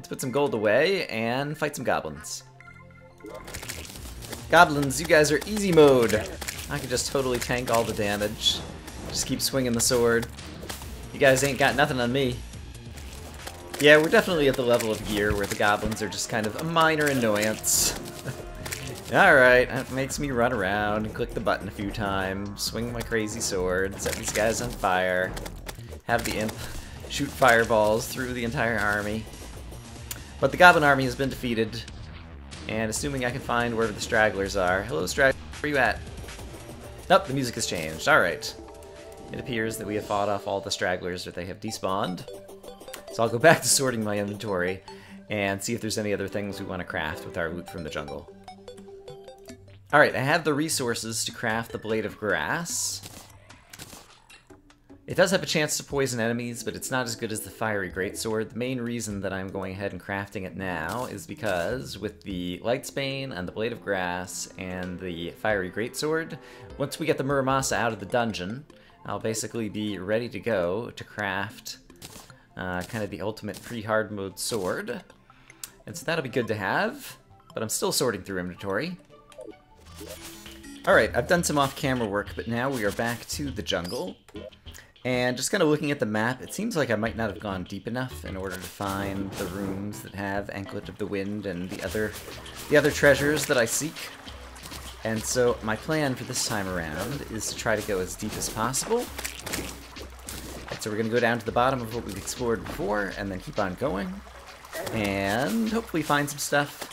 let's put some gold away and fight some goblins. Goblins, you guys are easy mode. I can just totally tank all the damage. Just keep swinging the sword. You guys ain't got nothing on me. Yeah, we're definitely at the level of gear where the goblins are just kind of a minor annoyance. Alright, that makes me run around and click the button a few times, swing my crazy sword, set these guys on fire, have the imp shoot fireballs through the entire army. But the goblin army has been defeated, and assuming I can find wherever the stragglers are. Hello, stragglers, where you at? Nope, the music has changed. Alright. It appears that we have fought off all the stragglers, or they have despawned. So I'll go back to sorting my inventory and see if there's any other things we want to craft with our loot from the jungle. Alright, I have the resources to craft the Blade of Grass. It does have a chance to poison enemies, but it's not as good as the Fiery Greatsword. The main reason that I'm going ahead and crafting it now is because with the Lightsbane and the Blade of Grass and the Fiery Greatsword, once we get the Muramasa out of the dungeon, I'll basically be ready to go to craft kind of the ultimate pre-hard mode sword. And so that'll be good to have, but I'm still sorting through inventory. Alright, I've done some off-camera work, but now we are back to the jungle. And just kind of looking at the map, it seems like I might not have gone deep enough in order to find the rooms that have Anklet of the Wind and the other treasures that I seek. And so my plan for this time around is to try to go as deep as possible. And so we're going to go down to the bottom of what we've explored before, and then keep on going. And hopefully find some stuff.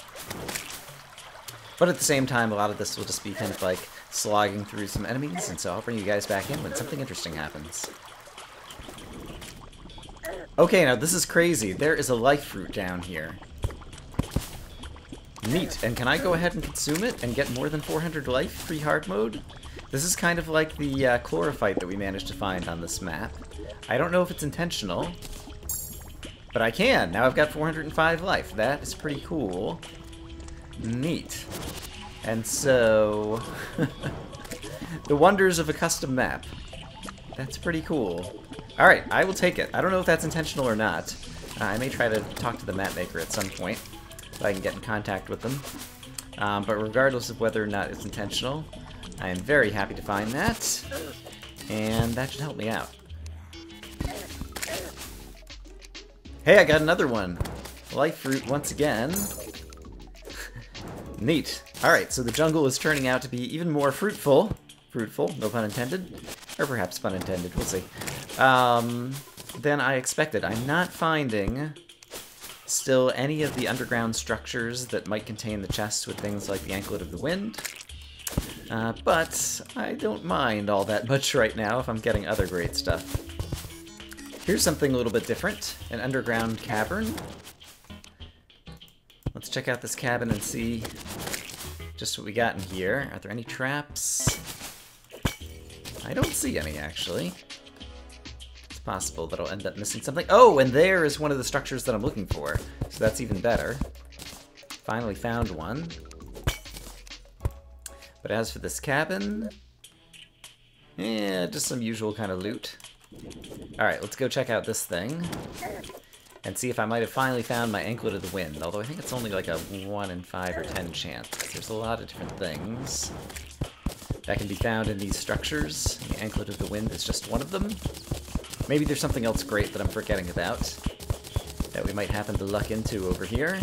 But at the same time, a lot of this will just be kind of like slogging through some enemies, and so I'll bring you guys back in when something interesting happens. Okay, now this is crazy. There is a life fruit down here. Neat. And can I go ahead and consume it and get more than 400 life pre-hard mode? This is kind of like the chlorophyte that we managed to find on this map. I don't know if it's intentional, but I can. Now I've got 405 life. That is pretty cool. Neat. And so, the wonders of a custom map. That's pretty cool. Alright, I will take it. I don't know if that's intentional or not. I may try to talk to the map maker at some point, if I can get in contact with them. But regardless of whether or not it's intentional, I am very happy to find that, and that should help me out. Hey, I got another one! Life fruit once again. Neat. Alright, so the jungle is turning out to be even more fruitful. Fruitful, no pun intended. Or perhaps pun intended, we'll see. Than I expected. I'm not finding still any of the underground structures that might contain the chests with things like the Anklet of the Wind. But I don't mind all that much right now if I'm getting other great stuff. Here's something a little bit different. An underground cavern. Let's check out this cabin and see just what we got in here. Are there any traps? I don't see any, actually. It's possible that I'll end up missing something. Oh, and there is one of the structures that I'm looking for. So that's even better. Finally found one. But as for this cabin... yeah, just some usual kind of loot. Alright, let's go check out this thing. And see if I might have finally found my Anklet of the Wind, although I think it's only like a 1 in 5 or 10 chance. There's a lot of different things that can be found in these structures. The Anklet of the Wind is just one of them. Maybe there's something else great that I'm forgetting about that we might happen to luck into over here.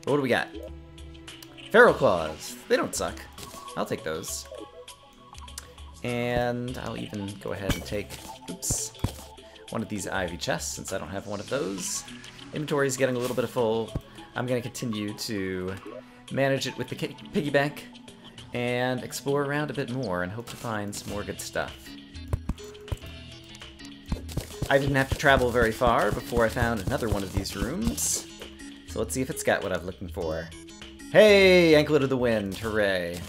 But what do we got? Feral Claws. They don't suck. I'll take those. And I'll even go ahead and take... oops. One of these ivy chests, since I don't have one of those. Inventory is getting a little bit full. I'm going to continue to manage it with the piggy bank and explore around a bit more and hope to find some more good stuff. I didn't have to travel very far before I found another one of these rooms. So let's see if it's got what I'm looking for. Hey, Anklet of the Wind, hooray.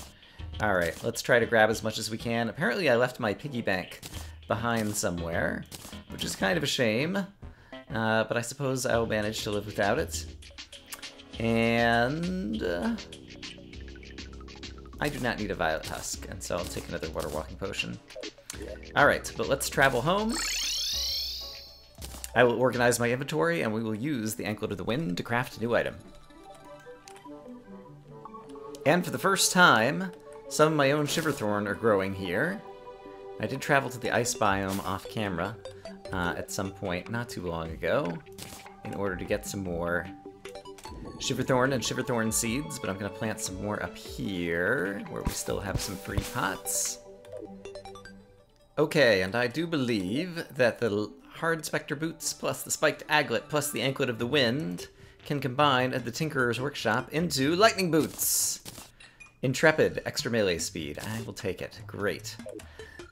Alright, let's try to grab as much as we can. Apparently I left my piggy bank behind somewhere, which is kind of a shame, but I suppose I will manage to live without it. And I do not need a violet husk, and so I'll take another water walking potion. Alright, but let's travel home. I will organize my inventory, and we will use the Anklet of the Wind to craft a new item. And for the first time, some of my own Shiverthorn are growing here. I did travel to the ice biome off camera at some point not too long ago in order to get some more Shiverthorn and Shiverthorn seeds, but I'm going to plant some more up here where we still have some free pots. Okay, and I do believe that the Hard Spectre Boots plus the Spiked Aglet plus the Anklet of the Wind can combine at the Tinkerer's Workshop into Lightning Boots. Intrepid, extra melee speed. I will take it. Great.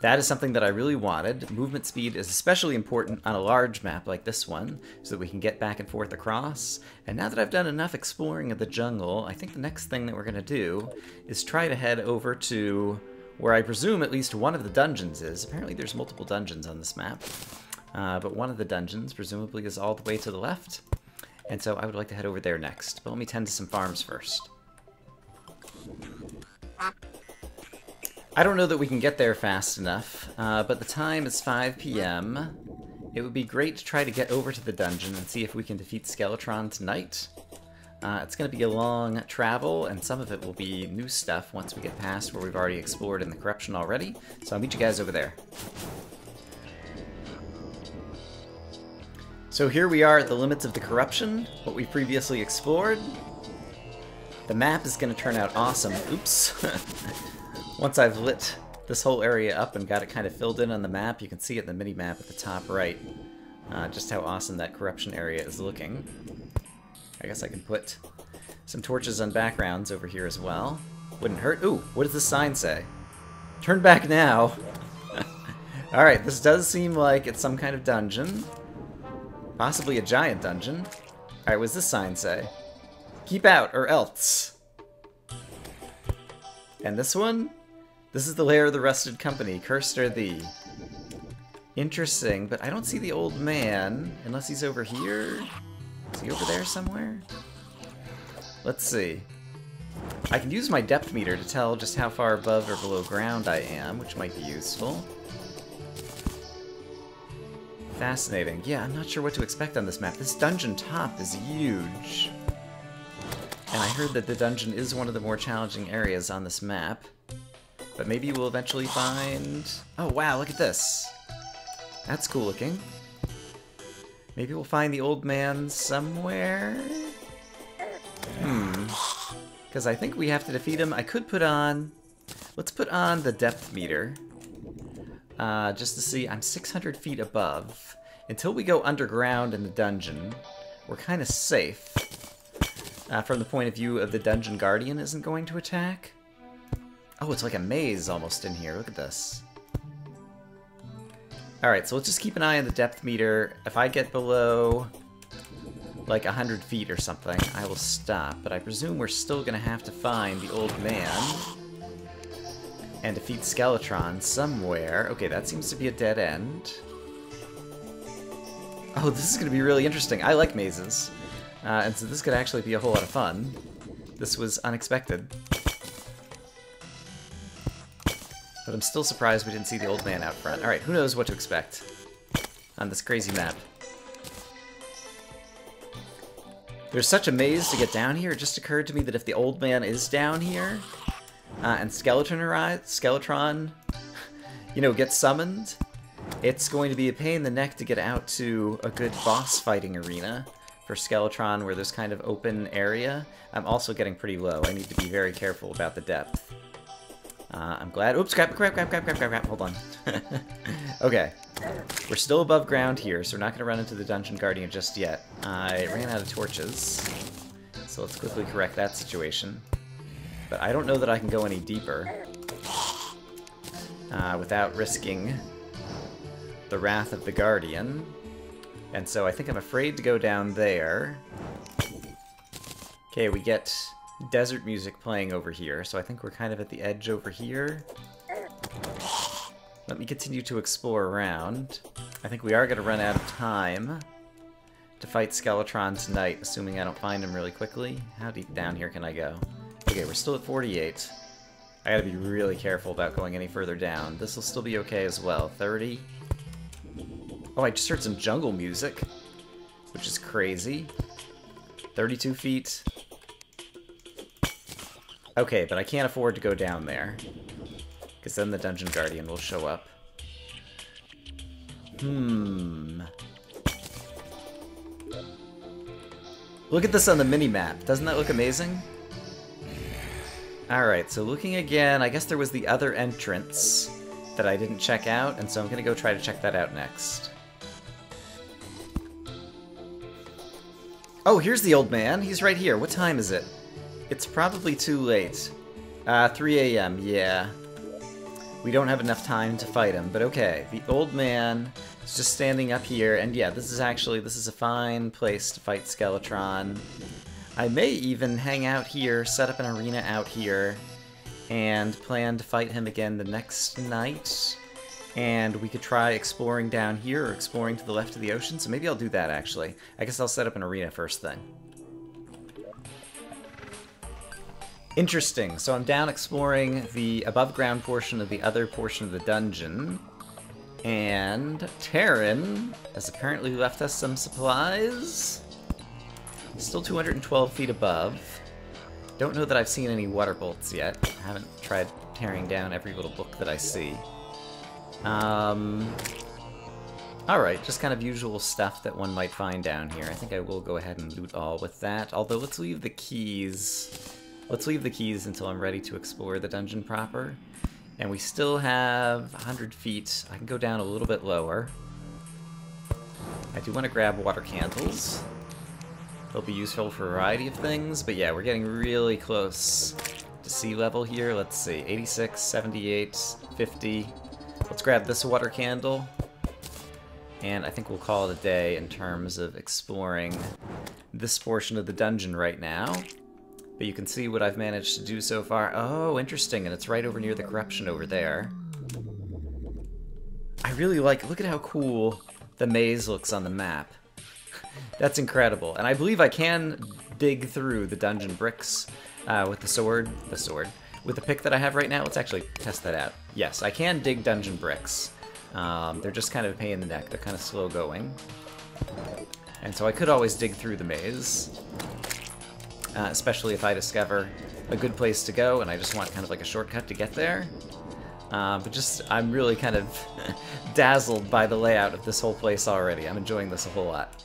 That is something that I really wanted. Movement speed is especially important on a large map like this one, so that we can get back and forth across. And now that I've done enough exploring of the jungle, I think the next thing that we're going to do is try to head over to where I presume at least one of the dungeons is. Apparently there's multiple dungeons on this map, but one of the dungeons presumably is all the way to the left. And so I would like to head over there next, but let me tend to some farms first. I don't know that we can get there fast enough, but the time is 5 p.m. It would be great to try to get over to the dungeon and see if we can defeat Skeletron tonight. It's going to be a long travel, and some of it will be new stuff once we get past where we've already explored in the Corruption already, so I'll meet you guys over there. So here we are at the limits of the Corruption, what we previously explored. The map is going to turn out awesome. Oops. Once I've lit this whole area up and got it kind of filled in on the map, you can see it in the mini-map at the top right, just how awesome that Corruption area is looking. I guess I can put some torches on backgrounds over here as well. Wouldn't hurt. Ooh, what does this sign say? Turn back now. Alright, this does seem like it's some kind of dungeon. Possibly a giant dungeon. Alright, what does this sign say? Keep out, or else. And this one? This is the lair of the Rusted Company. Cursed are thee. Interesting, but I don't see the old man, unless he's over here. Is he over there somewhere? Let's see. I can use my depth meter to tell just how far above or below ground I am, which might be useful. Fascinating. Yeah, I'm not sure what to expect on this map. This dungeon top is huge. And I heard that the dungeon is one of the more challenging areas on this map. But maybe we'll eventually find... Oh, wow, look at this. That's cool looking. Maybe we'll find the old man somewhere? Because I think we have to defeat him. I could put on... Let's put on the depth meter. Just to see, I'm 600 feet above. Until we go underground in the dungeon, we're kind of safe. From the point of view of the Dungeon Guardian isn't going to attack. Oh, it's like a maze almost in here. Look at this. Alright, so let's just keep an eye on the depth meter. If I get below like 100 feet or something, I will stop. But I presume we're still going to have to find the old man and defeat Skeletron somewhere. Okay, that seems to be a dead end. Oh, this is going to be really interesting. I like mazes. And so this could actually be a whole lot of fun. This was unexpected. But I'm still surprised we didn't see the old man out front. Alright, who knows what to expect on this crazy map. There's such a maze to get down here, it just occurred to me that if the old man is down here, and Skeletron, you know, gets summoned, it's going to be a pain in the neck to get out to a good boss fighting arena for Skeletron where there's kind of open area. I'm also getting pretty low. I need to be very careful about the depth. I'm glad... Oops, crap, hold on. Okay. We're still above ground here, so we're not going to run into the Dungeon Guardian just yet. I ran out of torches, so let's quickly correct that situation. But I don't know that I can go any deeper without risking the wrath of the Guardian. And so I think I'm afraid to go down there. Okay, we get desert music playing over here, so I think we're kind of at the edge over here. Let me continue to explore around. I think we are going to run out of time to fight Skeletron tonight, assuming I don't find him really quickly. How deep down here can I go? Okay, we're still at 48. I gotta be really careful about going any further down. This will still be okay as well. 30. Oh, I just heard some jungle music, which is crazy. 32 feet. Okay, but I can't afford to go down there, because then the Dungeon Guardian will show up. Look at this on the mini-map. Doesn't that look amazing? Alright, so looking again, I guess there was the other entrance that I didn't check out, and so I'm gonna go try to check that out next. Oh, here's the old man. He's right here. What time is it? It's probably too late. 3 a.m., yeah. We don't have enough time to fight him, but okay. The old man is just standing up here, and yeah, this is a fine place to fight Skeletron. I may even hang out here, set up an arena out here, and plan to fight him again the next night. And we could try exploring down here, or exploring to the left of the ocean, so maybe I'll do that, actually. I guess I'll set up an arena first thing. Interesting, so I'm down exploring the above-ground portion of the other portion of the dungeon. And Terran has apparently left us some supplies. Still 212 feet above. Don't know that I've seen any water bolts yet. I haven't tried tearing down every little book that I see. Alright, just kind of usual stuff that one might find down here. I think I will go ahead and loot all with that. Although, let's leave the keys. Let's leave the keys until I'm ready to explore the dungeon proper. And we still have 100 feet. I can go down a little bit lower. I do want to grab water candles. They'll be useful for a variety of things, but yeah, we're getting really close to sea level here. Let's see, 86, 78, 50. Let's grab this water candle. And I think we'll call it a day in terms of exploring this portion of the dungeon right now. But you can see what I've managed to do so far. Oh, interesting, and it's right over near the corruption over there. I really like, look at how cool the maze looks on the map. That's incredible. And I believe I can dig through the dungeon bricks with the sword, with the pick that I have right now. Let's actually test that out. Yes, I can dig dungeon bricks. They're just kind of a pain in the neck. They're kind of slow going. And so I could always dig through the maze. Especially if I discover a good place to go and I just want kind of like a shortcut to get there. But just, I'm really kind of dazzled by the layout of this whole place already. I'm enjoying this a whole lot.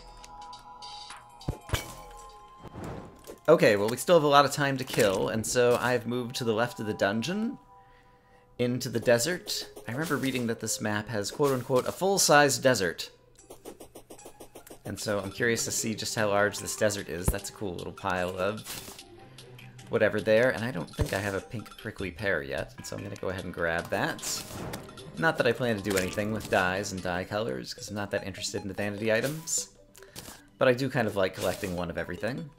Okay, well we still have a lot of time to kill, and so I've moved to the left of the dungeon, into the desert. I remember reading that this map has quote-unquote a full-size desert. And so I'm curious to see just how large this desert is. That's a cool little pile of whatever there, and I don't think I have a pink prickly pear yet, and so I'm gonna go ahead and grab that. Not that I plan to do anything with dyes and dye colors, because I'm not that interested in the vanity items. But I do kind of like collecting one of everything.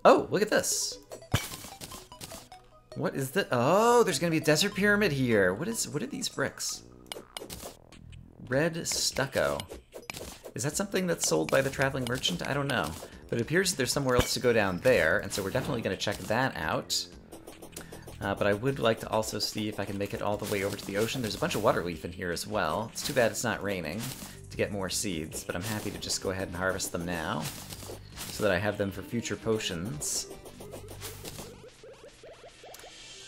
Oh, look at this! What is that? Oh, there's gonna be a desert pyramid here! What are these bricks? Red stucco. Is that something that's sold by the traveling merchant? I don't know. But it appears that there's somewhere else to go down there, and so we're definitely gonna check that out. But I would like to also see if I can make it all the way over to the ocean. There's a bunch of water leaf in here as well. It's too bad it's not raining to get more seeds, but I'm happy to just go ahead and harvest them now, so that I have them for future potions.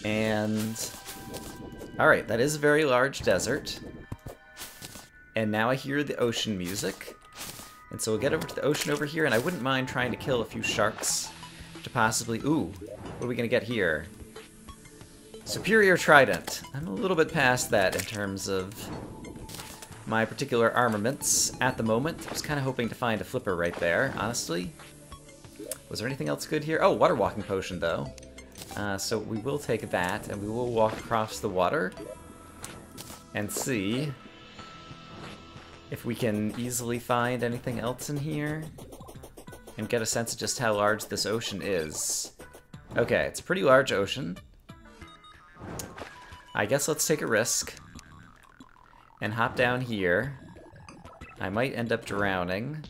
And... alright, that is a very large desert. And now I hear the ocean music. And so we'll get over to the ocean over here, and I wouldn't mind trying to kill a few sharks to possibly... ooh, what are we gonna get here? Superior Trident. I'm a little bit past that in terms of my particular armaments at the moment. I was kind of hoping to find a flipper right there, honestly. Was there anything else good here? Oh, water walking potion, though. So we will take that, and we will walk across the water and see if we can easily find anything else in here and get a sense of just how large this ocean is. Okay, it's a pretty large ocean. I guess let's take a risk and hop down here. I might end up drowning.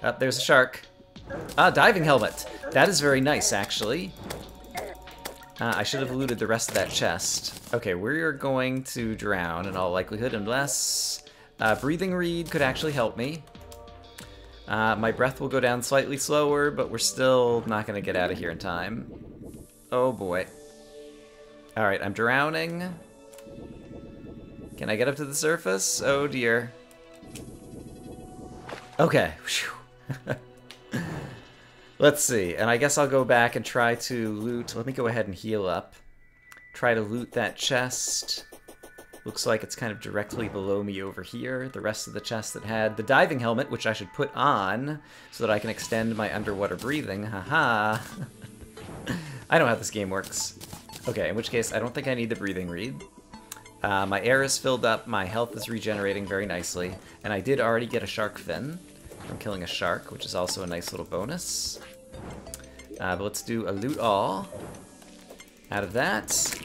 Oh, there's a shark. Ah, diving helmet. That is very nice, actually. I should have looted the rest of that chest. Okay, we're going to drown in all likelihood unless Breathing Reed could actually help me. My breath will go down slightly slower, but we're still not going to get out of here in time. Oh boy. Alright, I'm drowning. Can I get up to the surface? Oh dear. Okay. Let's see, and I guess I'll go back and try to loot. Let me go ahead and heal up. Try to loot that chest. Looks like it's kind of directly below me over here. The rest of the chest that had the diving helmet, which I should put on so that I can extend my underwater breathing. Haha. I know how this game works. Okay, in which case I don't think I need the breathing reed. My air is filled up, my health is regenerating very nicely, and I did already get a shark fin from killing a shark, which is also a nice little bonus. But let's do a loot all out of that.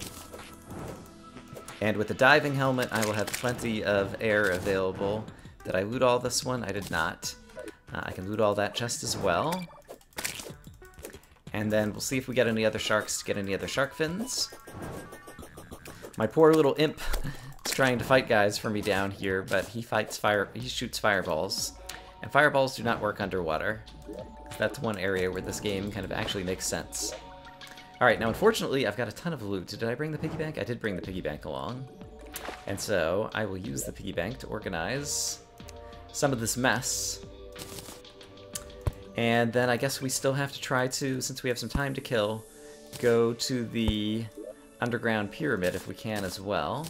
And with the diving helmet, I will have plenty of air available. Did I loot all this one? I did not. I can loot all that chest as well. And then we'll see if we get any other sharks to get any other shark fins. My poor little imp is trying to fight guys for me down here, but he shoots fireballs. And fireballs do not work underwater. That's one area where this game kind of actually makes sense. Alright, now unfortunately I've got a ton of loot. Did I bring the piggy bank? I did bring the piggy bank along. And so I will use the piggy bank to organize some of this mess. And then I guess we still have to try to, since we have some time to kill, go to the underground pyramid if we can as well.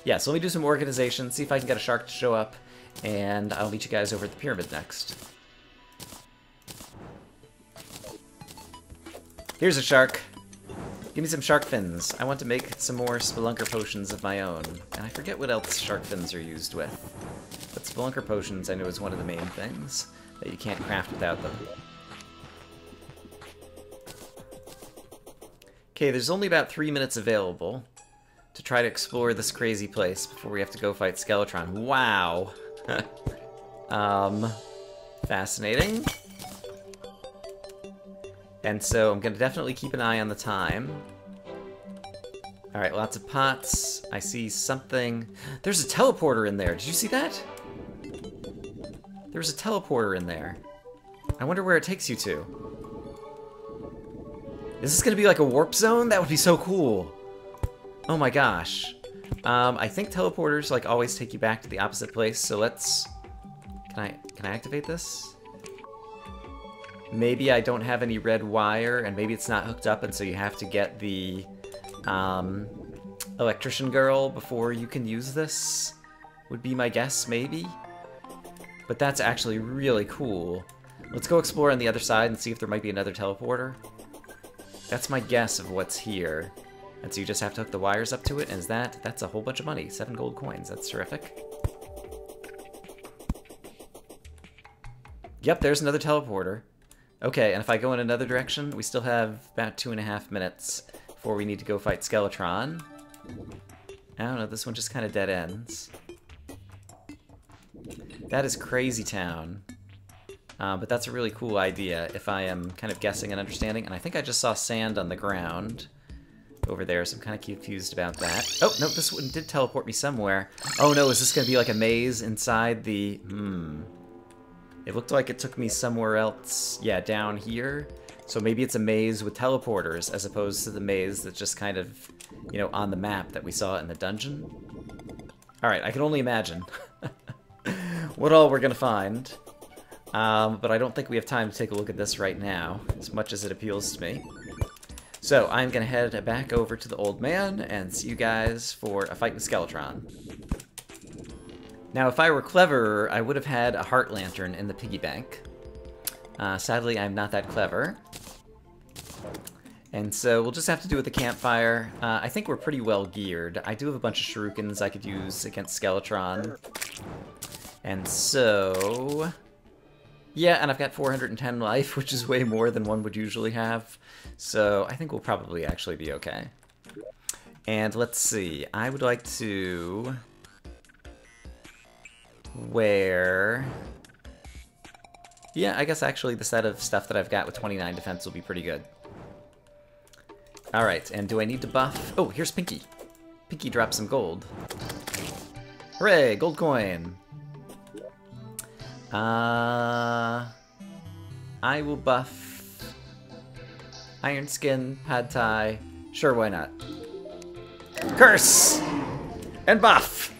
Yeah, so let me do some organization, see if I can get a shark to show up, and I'll meet you guys over at the pyramid next. Here's a shark. Give me some shark fins. I want to make some more spelunker potions of my own. And I forget what else shark fins are used with. But spelunker potions I know is one of the main things that you can't craft without them. Okay, there's only about 3 minutes available to try to explore this crazy place before we have to go fight Skeletron. Wow! Fascinating. And so I'm going to definitely keep an eye on the time. Alright, lots of pots. I see something. There's a teleporter in there. Did you see that? There's a teleporter in there. I wonder where it takes you to. Is this going to be like a warp zone? That would be so cool. Oh my gosh. I think teleporters like always take you back to the opposite place, so let's... Can I activate this? Maybe I don't have any red wire, and maybe it's not hooked up, and so you have to get the electrician girl before you can use this, would be my guess, maybe? But that's actually really cool. Let's go explore on the other side and see if there might be another teleporter. That's my guess of what's here. And so you just have to hook the wires up to it, and that's a whole bunch of money. 7 gold coins, that's terrific. Yep, there's another teleporter. Okay, and if I go in another direction, we still have about 2.5 minutes before we need to go fight Skeletron. I don't know, this one just kind of dead ends. That is Crazy Town. But that's a really cool idea if I am kind of guessing and understanding. And I think I just saw sand on the ground over there, so I'm kind of confused about that. Oh, no, this one did teleport me somewhere. Oh no, is this going to be like a maze inside the... It looked like it took me somewhere else, yeah, down here. So maybe it's a maze with teleporters as opposed to the maze that's just kind of, you know, on the map that we saw in the dungeon. Alright, I can only imagine what all we're gonna find. But I don't think we have time to take a look at this right now, as much as it appeals to me. So I'm gonna head back over to the old man and see you guys for a fight with Skeletron. Now, if I were cleverer, I would have had a heart lantern in the piggy bank. Sadly, I'm not that clever. And so we'll just have to do with the campfire. I think we're pretty well geared. I do have a bunch of shurikens I could use against Skeletron. And so... yeah, and I've got 410 life, which is way more than one would usually have. So I think we'll probably actually be okay. And let's see, I would like to... wear... yeah, I guess actually the set of stuff that I've got with 29 defense will be pretty good. Alright, and do I need to buff... oh, here's Pinky. Pinky dropped some gold. Hooray, gold coin. I will buff Iron Skin, Pad Thai. Sure, why not? Curse! And buff!